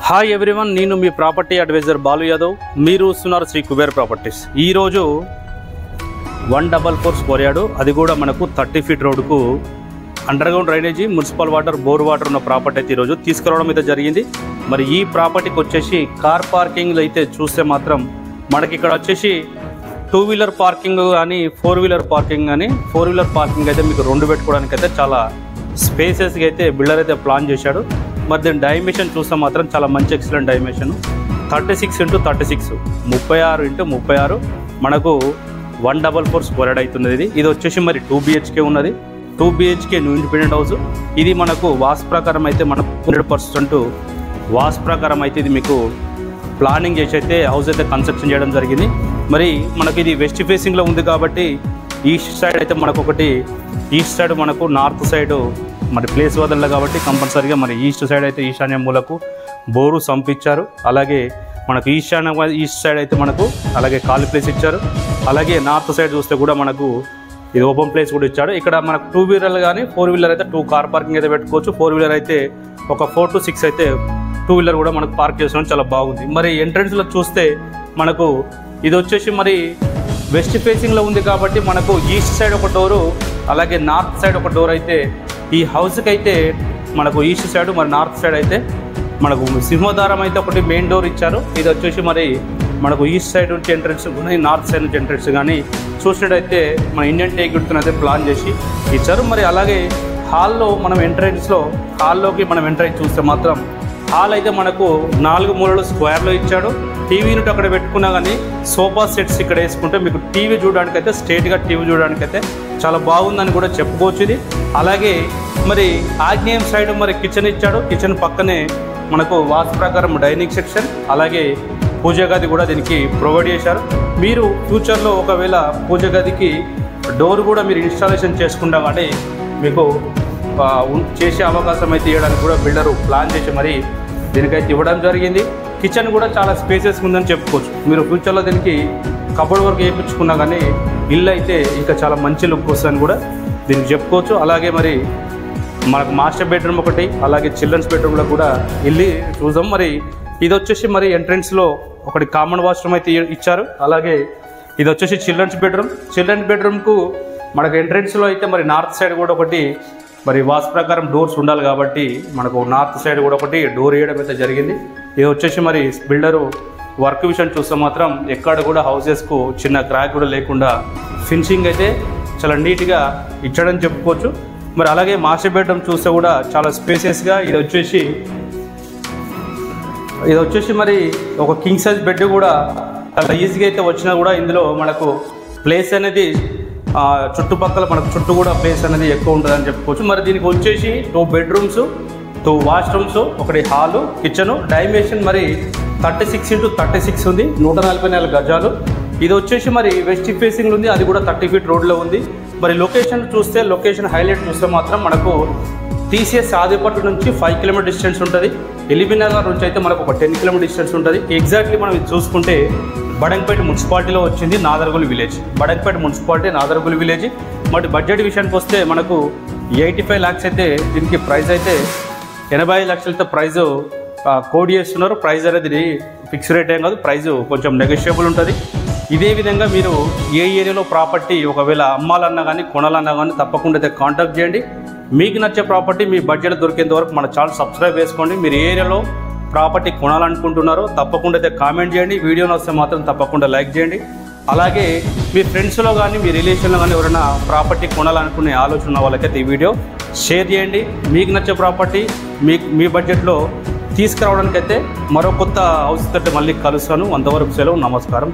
Hi everyone, నేను మీ property advisor Balu Yadav. మీరు చూస్తున్నారు శ్రీ కుబేర్ ప్రాపర్టీస్. ఈరోజు 144 స్క్వేర్ యార్డు, అది కూడా మనకు 30 ఫీట్ రోడ్డుకు underground drainage, municipal water, bore water ఉన్న ప్రాపర్టీ అయితే ఈరోజు తీసుకురావడం అయితే జరిగింది. మరి ఈ ప్రాపర్టీకి వచ్చేసి కార్ పార్కింగ్లు అయితే చూస్తే మాత్రం మనకి ఇక్కడ వచ్చేసి 2 వీలర్ పార్కింగ్ కానీ 4 వీలర్ పార్కింగ్ కానీ 4 వీలర్ పార్కింగ్ అయితే మీకు 2 పెట్టుకోవడానికి అయితే చాలా స్పేసెస్గా అయితే బిల్డర్ అయితే ప్లాన్ చేశాడు. మరి దీని డైమెన్షన్ చూస్తే మాత్రం చాలా మంచి ఎక్సలెంట్ డైమెన్షన్. 36x36 36x36 మనకు 144 స్క్వేర్ యార్డ్ అవుతున్నది. ఇది వచ్చేసి మరి 2 BHK ఉన్నది. 2 BHK న్యూ ఇండిపెండెంట్ హౌస్. ఇది మనకు వాస్తు ప్రకారం అయితే మనకు 100% వాస్తు ప్రకారం అయితే ఇది మీకు ప్లానింగ్ చేసి అయితే హౌస్ అయితే కన్స్ట్రక్షన్ చేయడం జరిగింది. మరి మనకి ఇది వెస్ట్ ఫేసింగ్లో ఉంది కాబట్టి ఈస్ట్ సైడ్ అయితే మనకు ఒకటి, ఈస్ట్ సైడ్ మనకు నార్త్ సైడ్ మరి ప్లేస్ వదలలే కాబట్టి కంపల్సరీగా మరి ఈస్ట్ సైడ్ అయితే ఈశాన్య మూలకు బోరు సంపించారు. అలాగే మనకు ఈస్ట్ సైడ్ అయితే మనకు అలాగే ఖాళీ ప్లేస్ ఇచ్చారు. అలాగే నార్త్ సైడ్ చూస్తే కూడా మనకు ఇది ఓపెన్ ప్లేస్ కూడా ఇచ్చాడు. ఇక్కడ మనకు 2 వీలర్ కానీ 4 వీలర్ అయితే 2 కార్ పార్కింగ్ అయితే పెట్టుకోవచ్చు. 4 వీలర్ అయితే ఒక 4 to 6 అయితే 2 వీలర్ కూడా మనకు పార్క్ చేసుకోవడం చాలా బాగుంది. మరి ఎంట్రన్స్లో చూస్తే మనకు ఇది వచ్చేసి మరి వెస్ట్ ఫేసింగ్లో ఉంది కాబట్టి మనకు ఈస్ట్ సైడ్ ఒక డోరు, అలాగే నార్త్ సైడ్ ఒక డోర్ అయితే ఈ హౌస్కి అయితే మనకు ఈస్ట్ సైడ్, మరి నార్త్ సైడ్ అయితే మనకు సింహద్వారం అయితే ఒకటి మెయిన్ డోర్ ఇచ్చారు. ఇది వచ్చేసి మరి మనకు ఈస్ట్ సైడ్ నుంచి ఎంట్రన్స్ కానీ నార్త్ సైడ్ నుంచి ఎంట్రన్స్ కానీ చూసినట్టయితే మన ఇండియన్ టేక్ గుర్తునైతే ప్లాన్ చేసి ఇచ్చారు. మరి అలాగే హాల్లో మనం హాల్లోకి మనం ఎంట్రెన్స్ చూస్తే మాత్రం హాల్ అయితే మనకు 4 మూలలు స్క్వేర్లో ఇచ్చాడు. టీవీ యూనిట్ అక్కడ పెట్టుకున్నా కానీ సోఫా సెట్స్ ఇక్కడ వేసుకుంటే మీకు టీవీ చూడడానికైతే స్ట్రేట్గా టీవీ చూడడానికైతే చాలా బాగుందని కూడా చెప్పుకోవచ్చు ఇది. అలాగే మరి ఆగ్నేయం సైడ్ మరి కిచెన్ ఇచ్చాడు. కిచెన్ పక్కనే మనకు వాస్తు ప్రకారం డైనింగ్ సెక్షన్, అలాగే పూజ గది కూడా దీనికి ప్రొవైడ్ చేశారు. మీరు ఫ్యూచర్లో ఒకవేళ పూజ గదికి డోర్ కూడా మీరు ఇన్స్టాలేషన్ చేసుకుంటా కానీ మీకు చేసే అవకాశం అయితే ఇవ్వడానికి కూడా బిల్డరు ప్లాన్ చేసి మరి దీనికైతే ఇవ్వడం జరిగింది. కిచెన్ కూడా చాలా స్పేసెస్ ఉందని చెప్పుకోవచ్చు. మీరు ఫ్యూచర్లో దీనికి కబోర్డ్ వర్క్ వేయించుకున్నా కానీ ఇల్లు అయితే ఇంకా చాలా మంచి లుక్ వస్తుందని కూడా దీనికి చెప్పుకోవచ్చు. అలాగే మరి మనకు మాస్టర్ బెడ్రూమ్ ఒకటి, అలాగే చిల్డ్రన్స్ బెడ్రూమ్లో కూడా ఇల్లు చూద్దాం. మరి ఇది వచ్చేసి మరి ఎంట్రన్స్లో ఒకటి కామన్ వాష్రూమ్ అయితే ఇచ్చారు. అలాగే ఇది వచ్చేసి చిల్డ్రన్స్ బెడ్రూమ్కు మనకు ఎంట్రన్స్లో అయితే మరి నార్త్ సైడ్ కూడా ఒకటి మరి వాస్తు ప్రకారం డోర్స్ ఉండాలి కాబట్టి మనకు నార్త్ సైడ్ కూడా ఒకటి డోర్ వేయడం అయితే జరిగింది. ఇది వచ్చేసి మరి బిల్డరు వర్క్ విషయం చూస్తే మాత్రం ఎక్కడ కూడా హౌసెస్కు చిన్న క్రాక్ కూడా లేకుండా ఫినిషింగ్ అయితే చాలా నీట్గా ఇచ్చడని చెప్పుకోవచ్చు. మరి అలాగే మాస్టర్ బెడ్రూమ్ చూస్తే కూడా చాలా స్పేసెస్గా ఇది వచ్చేసి మరి ఒక కింగ్ సైజ్ బెడ్ కూడా చాలా ఈజీగా అయితే వచ్చినా కూడా ఇందులో మనకు ప్లేస్ అనేది చుట్టుపక్కల మనకు చుట్టూ కూడా ప్లేస్ అనేది ఎక్కువ ఉంటుందని చెప్పుకోవచ్చు. మరి దీనికి వచ్చేసి 2 బెడ్రూమ్స్, 2 వాష్రూమ్స్, ఒకటి హాలు, కిచెను. డైమెన్షన్ మరి 36x36 ఉంది, 144 గజాలు. ఇది వచ్చేసి మరి వెస్ట్ ఫేసింగ్ ఉంది, అది కూడా 30 ఫీట్ రోడ్లో ఉంది. మరి లొకేషన్ హైలైట్ చూస్తే మాత్రం మనకు TCS ఆదిపట్టు నుంచి 5 కిలోమీటర్ డిస్టెన్స్ ఉంటుంది. ఎల్బీనగర్ నుంచి అయితే మనకు ఒక 10 కిలోమీటర్ డిస్టెన్స్ ఉంటుంది. ఎగ్జాక్ట్లీ మనం ఇది చూసుకుంటే బడంగపేట మున్సిపాలిటీలో వచ్చింది, Nadargul village. Badangpet municipality, Nadargul village. మరి బడ్జెట్ విషయానికి వస్తే మనకు 85 lakhs అయితే దీనికి ప్రైస్ అయితే 85 లక్షలతో ప్రైజు కోడ్ చేస్తున్నారు. ప్రైస్ అనేది ఫిక్స్ రేట్ ఏం కాదు, ప్రైజు కొంచెం నెగోషియబుల్ ఉంటుంది. ఇదే విధంగా మీరు ఏ ఏరియాలో ప్రాపర్టీ ఒకవేళ అమ్మాలన్నా కానీ కొనాలన్నా కానీ తప్పకుండా అయితే కాంటాక్ట్ చేయండి. మీకు నచ్చే ప్రాపర్టీ మీ బడ్జెట్ దొరికేంత వరకు మన ఛానల్ సబ్స్క్రైబ్ చేసుకోండి. మీరు ఏ ఏరియాలో ప్రాపర్టీ కొనాలనుకుంటున్నారో తప్పకుండా అయితే కామెంట్ చేయండి. వీడియో నచ్చితే మాత్రం తప్పకుండా లైక్ చేయండి. అలాగే మీ ఫ్రెండ్స్లో కానీ మీ రిలేషన్లో కానీ ఎవరైనా ప్రాపర్టీ కొనాలనుకునే ఆలోచన ఉన్న వాళ్ళకైతే ఈ వీడియో షేర్ చేయండి. మీకు నచ్చే ప్రాపర్టీ మీ బడ్జెట్లో తీసుకురావడానికైతే మరో కొత్త హౌస్ తోటి మళ్ళీ కలుస్తాను. అంతవరకు సెలవు, నమస్కారం.